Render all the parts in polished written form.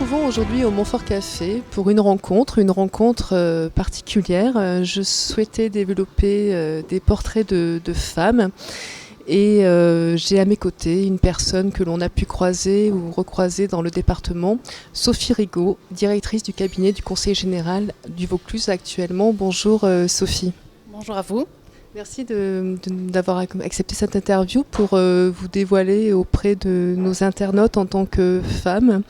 retrouvons aujourd'hui au Montfort Café pour une rencontre particulière. Je souhaitais développer des portraits de femmes et j'ai à mes côtés une personne que l'on a pu croiser ou recroiser dans le département, Sophie Rigaud, directrice du cabinet du conseiller général du Vaucluse actuellement. Bonjour Sophie. Bonjour à vous. Merci d'avoir accepté cette interview pour vous dévoiler auprès de nos internautes en tant que femme.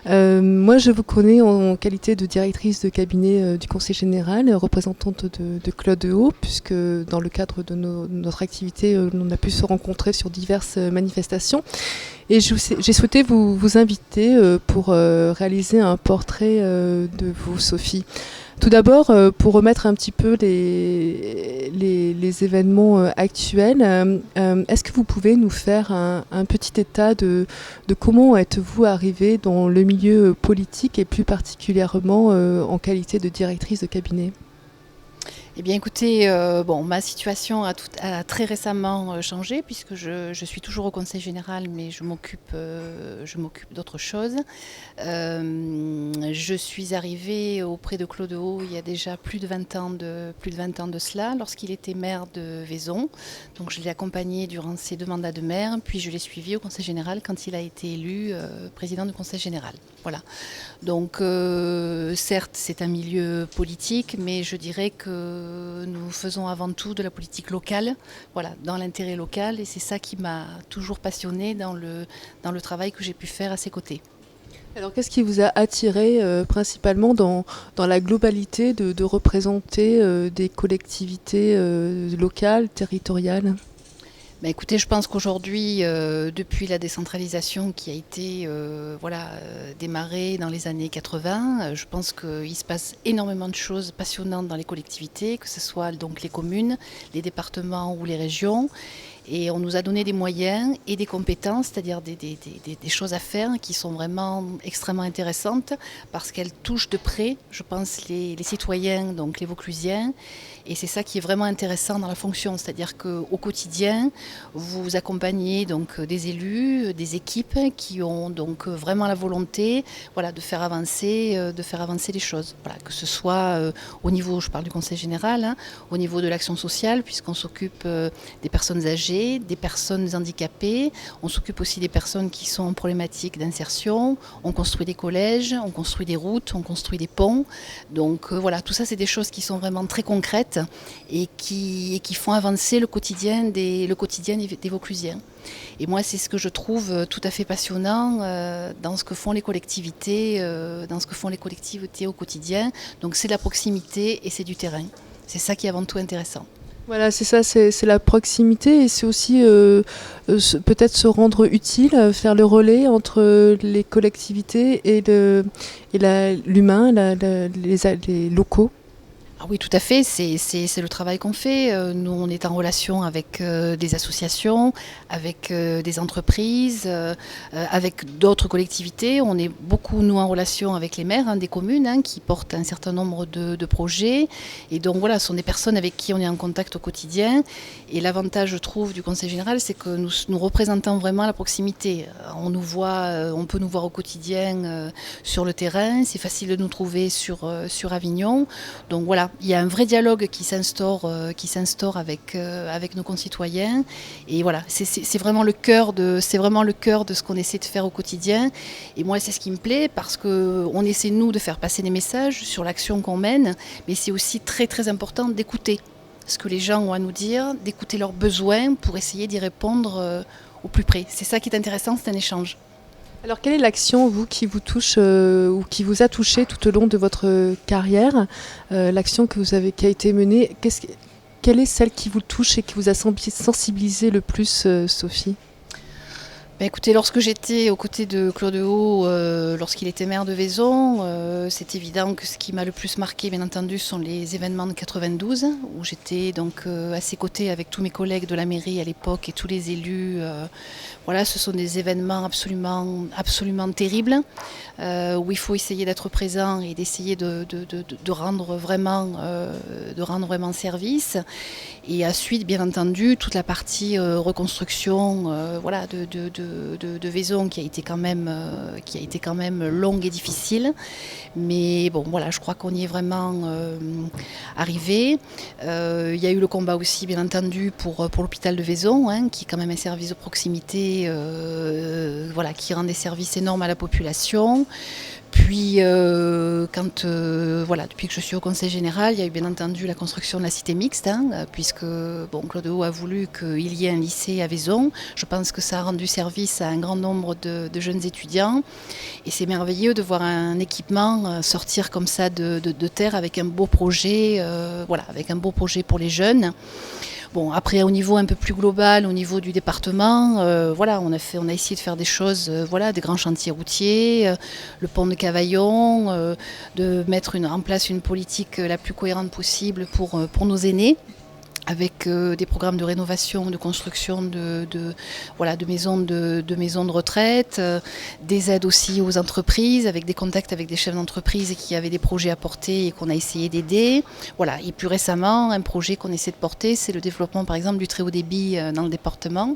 Moi, je vous connais en qualité de directrice de cabinet du Conseil général, représentante de Claude Haut, puisque dans le cadre de notre activité, on a pu se rencontrer sur diverses manifestations. Et j'ai souhaité vous inviter pour réaliser un portrait de vous, Sophie. Tout d'abord, pour remettre un petit peu les événements actuels, est-ce que vous pouvez nous faire un petit état de comment êtes-vous arrivée dans le milieu politique et plus particulièrement en qualité de directrice de cabinet ? Eh bien écoutez, ma situation a très récemment changé puisque je suis toujours au Conseil général mais je m'occupe d'autre chose. Je suis arrivée auprès de Claude Haut il y a déjà plus de 20 ans de cela, lorsqu'il était maire de Vaison. Donc je l'ai accompagné durant ses 2 mandats de maire, puis je l'ai suivi au Conseil général quand il a été élu président du Conseil général. Voilà. Donc certes c'est un milieu politique, mais je dirais que nous faisons avant tout de la politique locale, voilà, dans l'intérêt local, et c'est ça qui m'a toujours passionnée dans le travail que j'ai pu faire à ses côtés. Alors qu'est-ce qui vous a attiré principalement dans la globalité de représenter des collectivités locales, territoriales ? Écoutez, je pense qu'aujourd'hui, depuis la décentralisation qui a été démarrée dans les années 80, je pense qu'il se passe énormément de choses passionnantes dans les collectivités, que ce soit donc les communes, les départements ou les régions. Et on nous a donné des moyens et des compétences, c'est-à-dire des choses à faire qui sont vraiment extrêmement intéressantes parce qu'elles touchent de près, je pense, les citoyens, donc les Vauclusiens. Et c'est ça qui est vraiment intéressant dans la fonction, c'est-à-dire qu'au quotidien, vous accompagnez donc des élus, des équipes qui ont donc vraiment la volonté, voilà, de faire avancer les choses. Voilà, que ce soit au niveau, je parle du Conseil général, hein, au niveau de l'action sociale, puisqu'on s'occupe des personnes âgées, des personnes handicapées, on s'occupe aussi des personnes qui sont en problématique d'insertion, on construit des collèges, on construit des routes, on construit des ponts. Donc voilà, tout ça c'est des choses qui sont vraiment très concrètes et qui font avancer le quotidien des Vauclusiens. Et moi, c'est ce que je trouve tout à fait passionnant dans ce que font les collectivités, au quotidien. Donc c'est de la proximité et c'est du terrain. C'est ça qui est avant tout intéressant. Voilà, c'est ça, c'est la proximité et c'est aussi peut-être se rendre utile, faire le relais entre les collectivités et l'humain, les locaux. Ah oui, tout à fait, c'est le travail qu'on fait. Nous, on est en relation avec des associations, avec des entreprises, avec d'autres collectivités. On est beaucoup, nous, en relation avec les maires des communes qui portent un certain nombre de projets. Et donc, voilà, ce sont des personnes avec qui on est en contact au quotidien. Et l'avantage, je trouve, du Conseil général, c'est que nous représentons vraiment la proximité. On peut nous voir au quotidien sur le terrain. C'est facile de nous trouver sur Avignon. Donc, voilà. Il y a un vrai dialogue qui s'instaure avec nos concitoyens. Et voilà, c'est vraiment le cœur de ce qu'on essaie de faire au quotidien. Et moi, c'est ce qui me plaît parce qu'on essaie, nous, de faire passer des messages sur l'action qu'on mène. Mais c'est aussi très, très important d'écouter ce que les gens ont à nous dire, d'écouter leurs besoins pour essayer d'y répondre au plus près. C'est ça qui est intéressant, c'est un échange. Alors, quelle est l'action, vous, qui vous touche ou qui vous a touché tout au long de votre carrière, l'action qui a été menée, quelle est celle qui vous touche et qui vous a sensibilisé le plus, Sophie ? Écoutez, lorsque j'étais aux côtés de Claude Haut, lorsqu'il était maire de Vaison, c'est évident que ce qui m'a le plus marqué, bien entendu, sont les événements de 92, où j'étais donc à ses côtés avec tous mes collègues de la mairie à l'époque et tous les élus. Voilà, ce sont des événements absolument, absolument terribles, où il faut essayer d'être présent et d'essayer de rendre vraiment service. Et ensuite, bien entendu, toute la partie reconstruction, voilà, de Vaison qui a été quand même longue et difficile. Mais bon, voilà, je crois qu'on y est vraiment arrivé. Il y a eu le combat aussi, bien entendu, pour l'hôpital de Vaison, hein, qui est quand même un service de proximité, voilà, qui rend des services énormes à la population. Puis, voilà, depuis que je suis au Conseil général, il y a eu bien entendu la construction de la cité mixte, hein, puisque bon, Claude Haut a voulu qu'il y ait un lycée à Vaison. Je pense que ça a rendu service à un grand nombre de jeunes étudiants. Et c'est merveilleux de voir un équipement sortir comme ça de terre avec un beau projet, voilà, avec un beau projet pour les jeunes. Bon, après, au niveau un peu plus global, au niveau du département, voilà, on a essayé de faire des choses, voilà, des grands chantiers routiers, le pont de Cavaillon, de mettre en place une politique la plus cohérente possible pour nos aînés, avec des programmes de rénovation, de construction voilà, de maisons de retraite, des aides aussi aux entreprises, avec des contacts avec des chefs d'entreprise qui avaient des projets à porter et qu'on a essayé d'aider. Voilà. Et plus récemment, un projet qu'on essaie de porter, c'est le développement par exemple du très haut débit dans le département,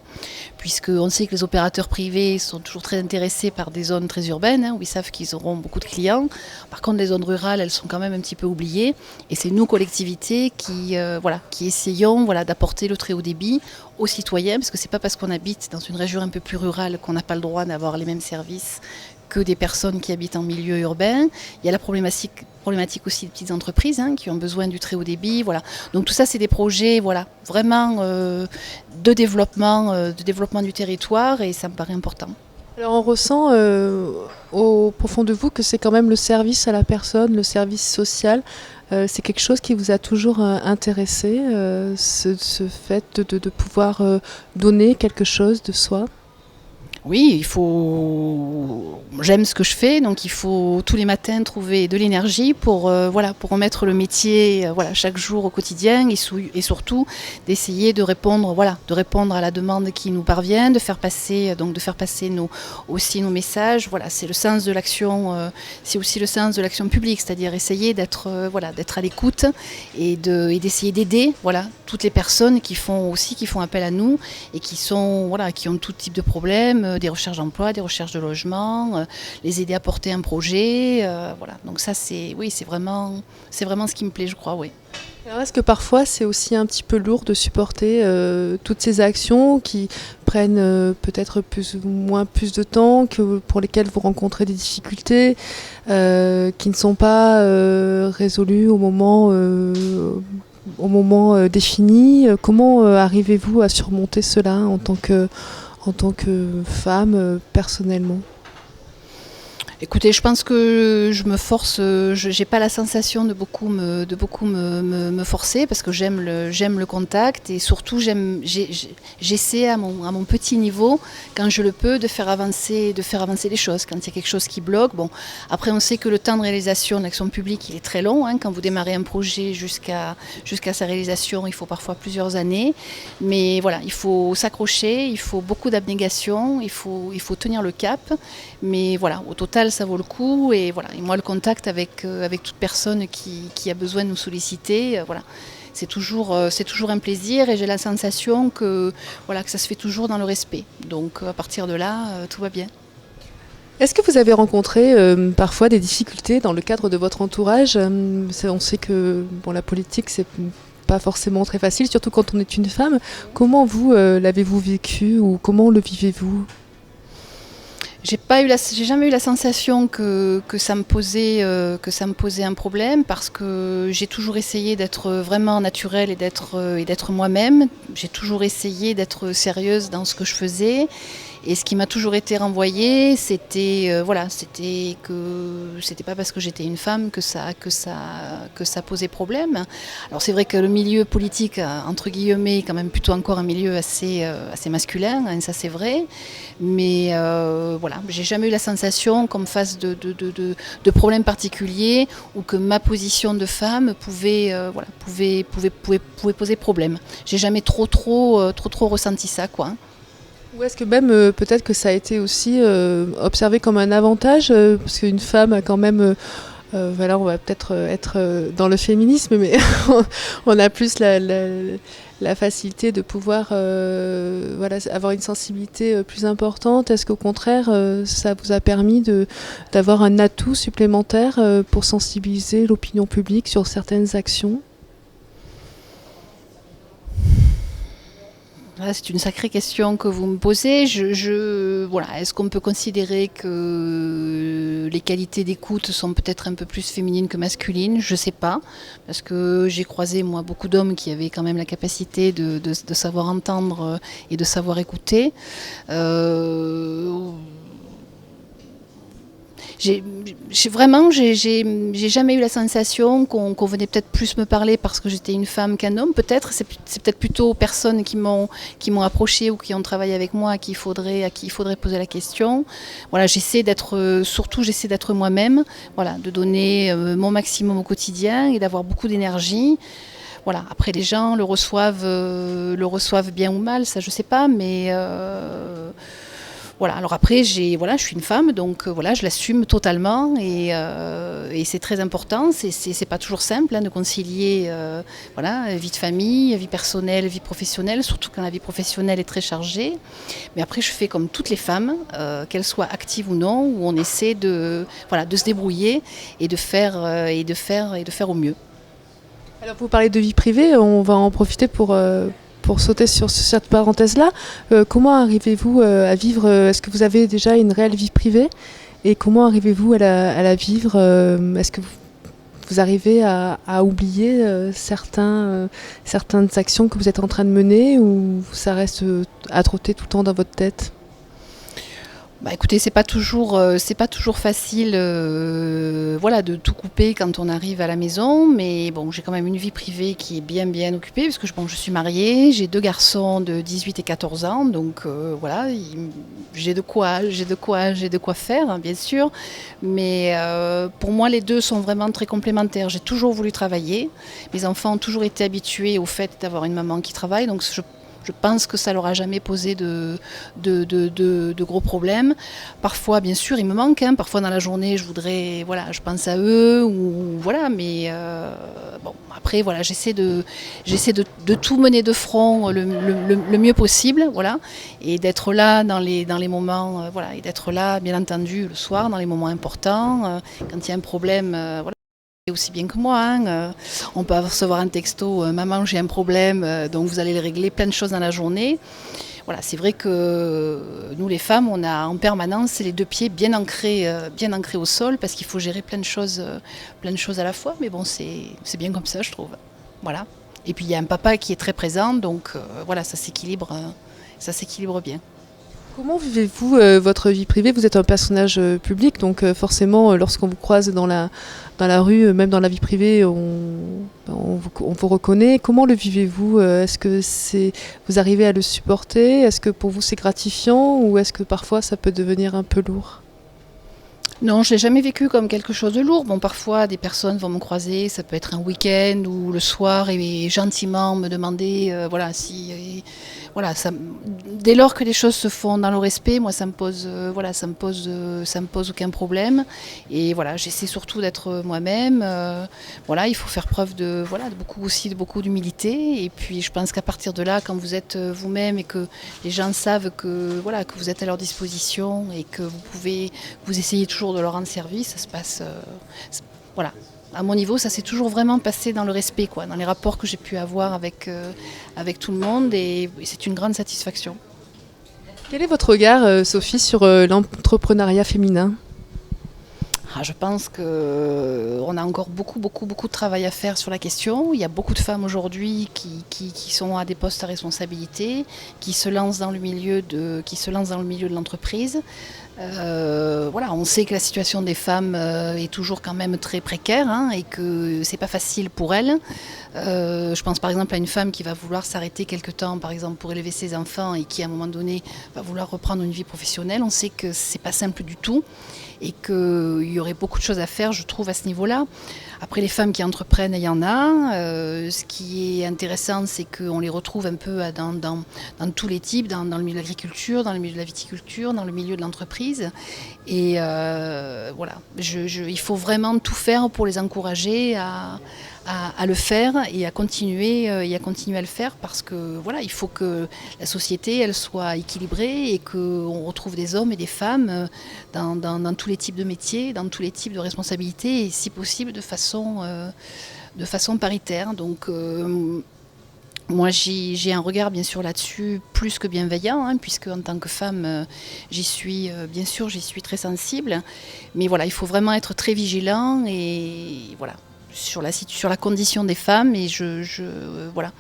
puisqu'on sait que les opérateurs privés sont toujours très intéressés par des zones très urbaines, hein, où ils savent qu'ils auront beaucoup de clients. Par contre, les zones rurales, elles sont quand même un petit peu oubliées. Et c'est nous, collectivités, qui essayons, voilà, d'apporter le très haut débit aux citoyens, parce que c'est pas parce qu'on habite dans une région un peu plus rurale qu'on n'a pas le droit d'avoir les mêmes services que des personnes qui habitent en milieu urbain. Il y a la problématique aussi des petites entreprises, hein, qui ont besoin du très haut débit. Voilà. Donc tout ça, c'est des projets, voilà, vraiment de développement du territoire, et ça me paraît important. Alors on ressent au profond de vous que c'est quand même le service à la personne, le service social. C'est quelque chose qui vous a toujours intéressé, ce fait de pouvoir donner quelque chose de soi? Oui, j'aime ce que je fais, donc il faut tous les matins trouver de l'énergie pour remettre le métier, voilà, chaque jour au quotidien, et surtout d'essayer de répondre à la demande qui nous parvient, de faire passer aussi nos messages. Voilà, c'est le sens de l'action, c'est aussi le sens de l'action publique, c'est-à-dire essayer d'être à l'écoute et d'essayer d'aider, voilà, toutes les personnes qui font appel à nous et qui ont tout type de problèmes. Des recherches d'emploi, des recherches de logement, les aider à porter un projet, voilà. Donc ça, c'est vraiment ce qui me plaît, je crois, oui. Alors est-ce que parfois c'est aussi un petit peu lourd de supporter toutes ces actions qui prennent peut-être plus ou moins plus de temps, pour lesquelles vous rencontrez des difficultés, qui ne sont pas résolues au moment défini? Comment arrivez-vous à surmonter cela en tant que femme, personnellement? Écoutez, je pense que je me force, je n'ai pas la sensation de beaucoup me forcer, parce que j'aime le contact, et surtout j'essaie à mon petit niveau, quand je le peux, de faire avancer les choses. Quand il y a quelque chose qui bloque, bon, après on sait que le temps de réalisation de l'action publique, il est très long, hein. Quand vous démarrez un projet jusqu'à sa réalisation, il faut parfois plusieurs années, mais voilà, il faut s'accrocher, il faut beaucoup d'abnégation, il faut tenir le cap, mais voilà, au total ça vaut le coup, et voilà. Et moi, le contact avec toute personne qui a besoin de nous solliciter, voilà, c'est toujours un plaisir, et j'ai la sensation que ça se fait toujours dans le respect. Donc à partir de là, tout va bien. Est-ce que vous avez rencontré parfois des difficultés dans le cadre de votre entourage? On sait que la politique, c'est pas forcément très facile, surtout quand on est une femme. Comment vous l'avez-vous vécu, ou comment le vivez-vous? J'ai jamais eu la sensation que ça me posait un problème, parce que j'ai toujours essayé d'être vraiment naturelle et d'être moi-même. J'ai toujours essayé d'être sérieuse dans ce que je faisais. Et ce qui m'a toujours été renvoyé, c'était que c'était pas parce que j'étais une femme que ça posait problème. Alors c'est vrai que le milieu politique, entre guillemets, est quand même plutôt encore un milieu assez masculin, hein, ça c'est vrai. Mais j'ai jamais eu la sensation qu'on me fasse de problèmes particuliers, ou que ma position de femme pouvait poser problème. J'ai jamais trop ressenti ça, quoi. Ou est-ce que même peut-être que ça a été aussi observé comme un avantage, parce qu'une femme a quand même Voilà, on va peut-être être dans le féminisme, mais on a plus la facilité de pouvoir voilà, avoir une sensibilité plus importante. Est-ce qu'au contraire, ça vous a permis d'avoir un atout supplémentaire pour sensibiliser l'opinion publique sur certaines actions ? C'est une sacrée question que vous me posez. Voilà, est-ce qu'on peut considérer que les qualités d'écoute sont peut-être un peu plus féminines que masculines? Je ne sais pas, parce que j'ai croisé moi beaucoup d'hommes qui avaient quand même la capacité de savoir entendre et de savoir écouter. J'ai jamais eu la sensation qu'on venait peut-être plus me parler parce que j'étais une femme qu'un homme. Peut-être, c'est peut-être plutôt aux personnes qui m'ont approché ou qui ont travaillé avec moi à qui il faudrait poser la question. Voilà, j'essaie d'être moi-même, voilà, de donner mon maximum au quotidien et d'avoir beaucoup d'énergie. Voilà. Après, les gens le reçoivent bien ou mal, ça je sais pas, mais voilà. Alors après, je suis une femme, donc voilà, je l'assume totalement et c'est très important. C'est pas toujours simple de concilier voilà, vie de famille, vie personnelle, vie professionnelle, surtout quand la vie professionnelle est très chargée. Mais après, je fais comme toutes les femmes, qu'elles soient actives ou non, où on essaie de se débrouiller et de faire au mieux. Alors vous parlez de vie privée, on va en profiter pour sauter sur cette parenthèse-là. Comment arrivez-vous à vivre Est-ce que vous avez déjà une réelle vie privée? Et comment arrivez-vous à la vivre Est-ce que vous arrivez à oublier certaines actions que vous êtes en train de mener, ou ça reste à trotter tout le temps dans votre tête? Bah écoutez, c'est pas toujours facile voilà, de tout couper quand on arrive à la maison, mais bon, j'ai quand même une vie privée qui est bien occupée, parce que je suis mariée, j'ai 2 garçons de 18 et 14 ans, donc voilà, j'ai de quoi faire, hein, bien sûr, mais pour moi, les deux sont vraiment très complémentaires. J'ai toujours voulu travailler, mes enfants ont toujours été habitués au fait d'avoir une maman qui travaille, donc je pense que ça leur a jamais posé de gros problèmes. Parfois, bien sûr, il me manque. Parfois, dans la journée, je pense à eux, ou voilà. Mais bon, après, voilà, j'essaie de tout mener de front le mieux possible, voilà, et d'être là dans les moments, voilà, et d'être là, bien entendu, le soir, dans les moments importants, quand il y a un problème, voilà. Aussi bien que moi, on peut recevoir un texto, maman j'ai un problème, donc vous allez le régler, plein de choses dans la journée. Voilà, c'est vrai que nous les femmes, on a en permanence les 2 pieds bien ancrés au sol, parce qu'il faut gérer plein de choses à la fois, mais bon, c'est bien comme ça, je trouve. Voilà. Et puis il y a un papa qui est très présent, donc voilà, ça s'équilibre bien. Comment vivez-vous votre vie privée? Vous êtes un personnage public, donc forcément, lorsqu'on vous croise dans la rue, même dans la vie privée, on vous reconnaît. Comment le vivez-vous? Est-ce que vous arrivez à le supporter? Est-ce que pour vous c'est gratifiant, ou est-ce que parfois ça peut devenir un peu lourd? Non, je l'ai jamais vécu comme quelque chose de lourd. Bon, parfois, des personnes vont me croiser, ça peut être un week-end ou le soir, et gentiment me demander, voilà, si, voilà, dès lors que les choses se font dans le respect, moi, ça me pose aucun problème. Et voilà, j'essaie surtout d'être moi-même. Voilà, il faut faire preuve de beaucoup d'humilité. Et puis, je pense qu'à partir de là, quand vous êtes vous-même et que les gens savent que vous êtes à leur disposition et que vous essayez toujours de leur rendre service, ça se passe, voilà. À mon niveau, ça s'est toujours vraiment passé dans le respect, quoi, dans les rapports que j'ai pu avoir avec tout le monde, et c'est une grande satisfaction. Quel est votre regard, Sophie, sur l'entrepreneuriat féminin? Je pense qu'on a encore beaucoup de travail à faire sur la question. Il y a beaucoup de femmes aujourd'hui qui sont à des postes à responsabilité, qui se lancent dans le milieu de l'entreprise. Voilà, on sait que la situation des femmes est toujours quand même très précaire, et que c'est pas facile pour elles. Je pense par exemple à une femme qui va vouloir s'arrêter quelque temps, par exemple pour élever ses enfants, et qui à un moment donné va vouloir reprendre une vie professionnelle. On sait que c'est pas simple du tout, et qu'il y aurait beaucoup de choses à faire, je trouve, à ce niveau-là. Après, les femmes qui entreprennent, il y en a. Ce qui est intéressant, c'est qu'on les retrouve un peu dans tous les types, dans le milieu de l'agriculture, dans le milieu de la viticulture, dans le milieu de l'entreprise. Et voilà, il faut vraiment tout faire pour les encourager à le faire et à continuer à le faire, parce que voilà, il faut que la société elle soit équilibrée et qu'on retrouve des hommes et des femmes dans tous les types de métiers, dans tous les types de responsabilités, et si possible de façon paritaire. Donc moi, j'ai un regard bien sûr là-dessus plus que bienveillant, hein, puisque en tant que femme, bien sûr, j'y suis très sensible. Mais voilà, il faut vraiment être très vigilant et voilà sur la condition des femmes. Et voilà,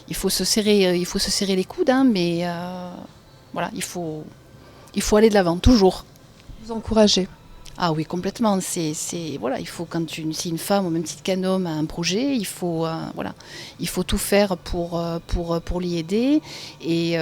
il faut se serrer les coudes, hein, mais voilà, il faut aller de l'avant toujours. Vous encouragez. Ah oui, complètement. Voilà, il faut si une femme au même titre qu'un homme a un projet, il faut voilà, il faut tout faire pour l'y aider. Et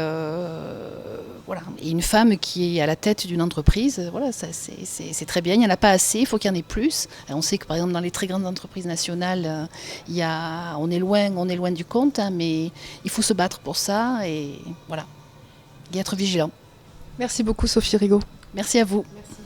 voilà, et une femme qui est à la tête d'une entreprise, voilà, ça c'est très bien. Il n'y en a pas assez, il faut qu'il y en ait plus. Et on sait que par exemple dans les très grandes entreprises nationales, on est loin du compte, hein, mais il faut se battre pour ça et voilà, et être vigilant. Merci beaucoup Sophie Rigaud. Merci à vous. Merci.